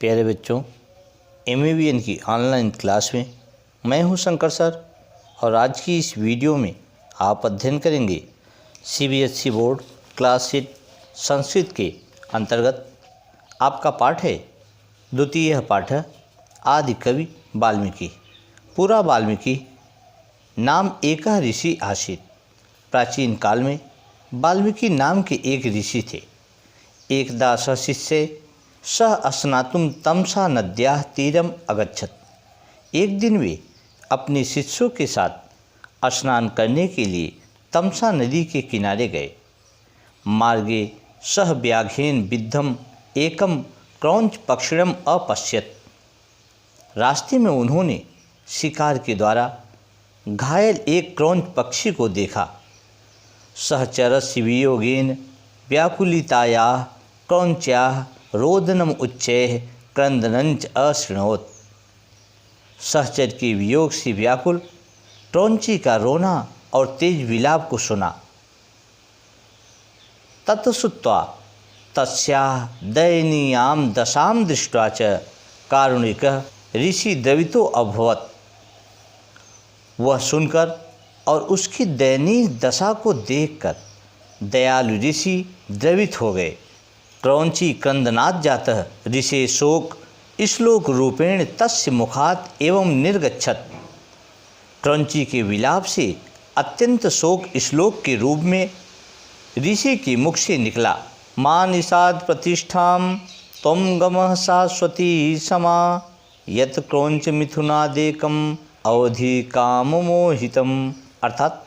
प्यारे बच्चों, एमएवीएन की ऑनलाइन क्लास में मैं हूं शंकर सर और आज की इस वीडियो में आप अध्ययन करेंगे सीबीएसई बोर्ड क्लास 8 संस्कृत के अंतर्गत आपका पाठ है द्वितीय पाठ है आदि कवि वाल्मीकि। पूरा वाल्मीकि नाम एक ऋषि आसीत। प्राचीन काल में वाल्मीकि नाम के एक ऋषि थे। एकदा शिष्य सह स्नातुम तमसा नद्याः तीरम अगच्छत। एक दिन वे अपने शिष्यों के साथ स्नान करने के लिए तमसा नदी के किनारे गए। मार्गे सह व्याघ्रेण विद्धम एकम क्रौंच पक्षिणम अपश्यत। रास्ते में उन्होंने शिकार के द्वारा घायल एक क्रौंच पक्षी को देखा। सहचरस्य वियोगेन व्याकुलितायाः क्रौंच्याः रोदनम उच्चैः क्रंदनंच अशृणोत। सहचर के वियोग से व्याकुल क्रौंची का रोना और तेज विलाप को सुना। ततश्रुत्वा तस्याः दयनीयां दशां दृष्ट्वा च कारुणिकः ऋषि द्रवितो अभवत्। वह सुनकर और उसकी दयनीय दशा को देखकर दयालु ऋषि द्रवित हो गए। क्रौंची क्रंदनात् जातः ऋषे शोक श्लोक रूपेण तस्य मुखात् एवं निर्गच्छत। क्रौंची के विलाप से अत्यंत शोक श्लोक के रूप में ऋषि के मुख से निकला। मां निषाद प्रतिष्ठां त्वं गमः शाश्वती समा यत् क्रौंच मिथुनादेकम अवधि काम मोहितम। अर्थात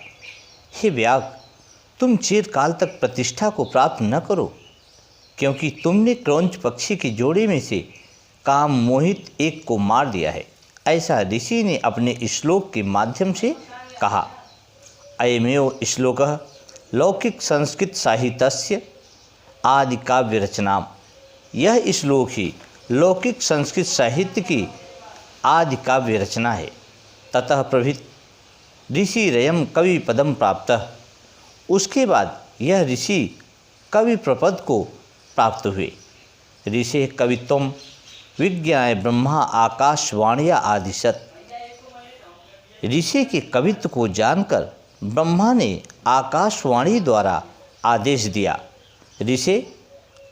हे व्याघ्र, तुम चिरकाल तक प्रतिष्ठा को प्राप्त न करो, क्योंकि तुमने क्रौंच पक्षी के जोड़े में से काम मोहित एक को मार दिया है। ऐसा ऋषि ने अपने श्लोक के माध्यम से कहा। अयमेव श्लोकः लौकिक संस्कृत साहित्यस्य आदि काव्य रचनाम। यह श्लोक ही लौकिक संस्कृत साहित्य की आदि काव्य रचना है। ततः प्रभृत ऋषि रयम कवि पदम प्राप्त। उसके बाद यह ऋषि कवि प्रपद को प्राप्त हुए। ऋषि कवित्वम विज्ञाय ब्रह्मा आकाशवाणिया आदिशत। ऋषि के कवित्व को जानकर ब्रह्मा ने आकाशवाणी द्वारा आदेश दिया। ऋषि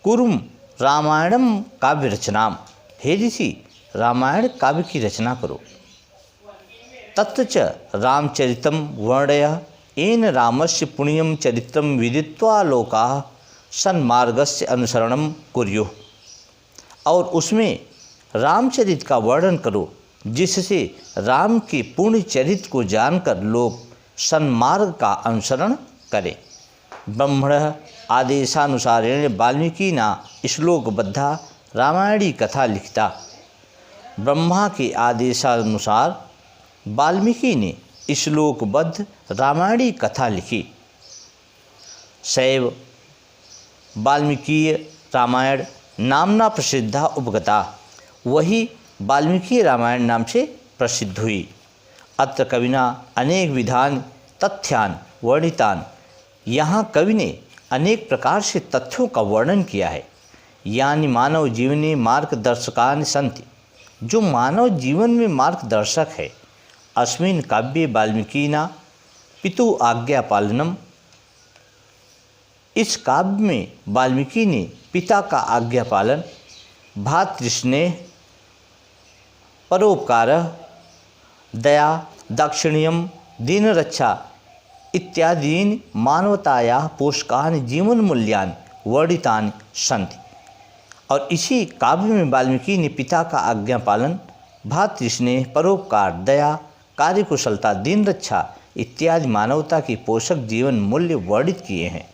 कुरुम रामायणम काव्य रचनाम। हे ऋषि, रामायण काव्य की रचना करो। तत्र च रामचरितम वर्णय येन रामस्य पुण्यम चरित्रम विदित्वा लोकाः सन्मार्गस्य अनुसरणम कुर्युः। और उसमें रामचरित का वर्णन करो, जिससे राम के पुण्य चरित्र को जानकर लोग सन्मार्ग का अनुसरण करें। ब्रह्मणः आदेशानुसारेण वाल्मीकि ना श्लोकबद्धा रामायणी कथा लिखता। ब्रह्मा के आदेशानुसार वाल्मीकि ने श्लोकबद्ध रामायणी कथा लिखी। शैव वाल्मीकीय रामायण नामना प्रसिद्धा उपगता। वही वाल्मीकि रामायण नाम से प्रसिद्ध हुई। अत्र कविना अनेक विधान तथ्यान वर्णितान। यहाँ कवि ने अनेक प्रकार से तथ्यों का वर्णन किया है। यानी मानव जीवने मार्गदर्शकान सन्ति, जो मानव जीवन में मार्गदर्शक है। अस्मिन् काव्ये वाल्मीकिना पितु आज्ञा पालनम। इस काव्य में वाल्मीकि ने पिता का आज्ञा पालन, भ्रातृस्नेह, परोपकार, दया, दाक्षिण्यम, दीन रक्षा इत्यादीन मानवतायाः पोषकान जीवन मूल्यान वर्णितानि सन्ति। और इसी काव्य में वाल्मीकि ने पिता का आज्ञा पालन, भ्रातृस्नेह, परोपकार, दया, कार्यकुशलता, दीन रक्षा इत्यादि मानवता के पोषक जीवन मूल्य वर्णित किए हैं।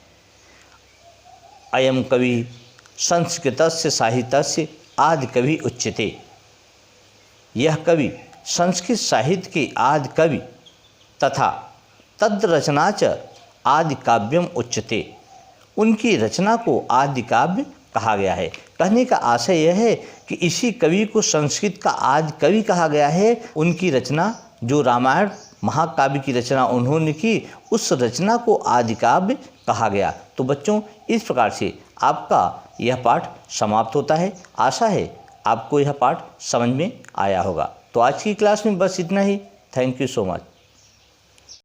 अयम कवि संस्कृतस्य साहित्यस्य आदि कवि उच्यते। यह कवि संस्कृत साहित्य के आदि कवि तथा तद रचना च आदि काव्यम उच्यते। उनकी रचना को आदि काव्य कहा गया है। कहने का आशय यह है कि इसी कवि को संस्कृत का आदि कवि कहा गया है। उनकी रचना जो रामायण महाकाव्य की रचना उन्होंने की, उस रचना को आदि काव्य कहा गया। तो बच्चों, इस प्रकार से आपका यह पाठ समाप्त होता है। आशा है आपको यह पाठ समझ में आया होगा। तो आज की क्लास में बस इतना ही। Thank you so much.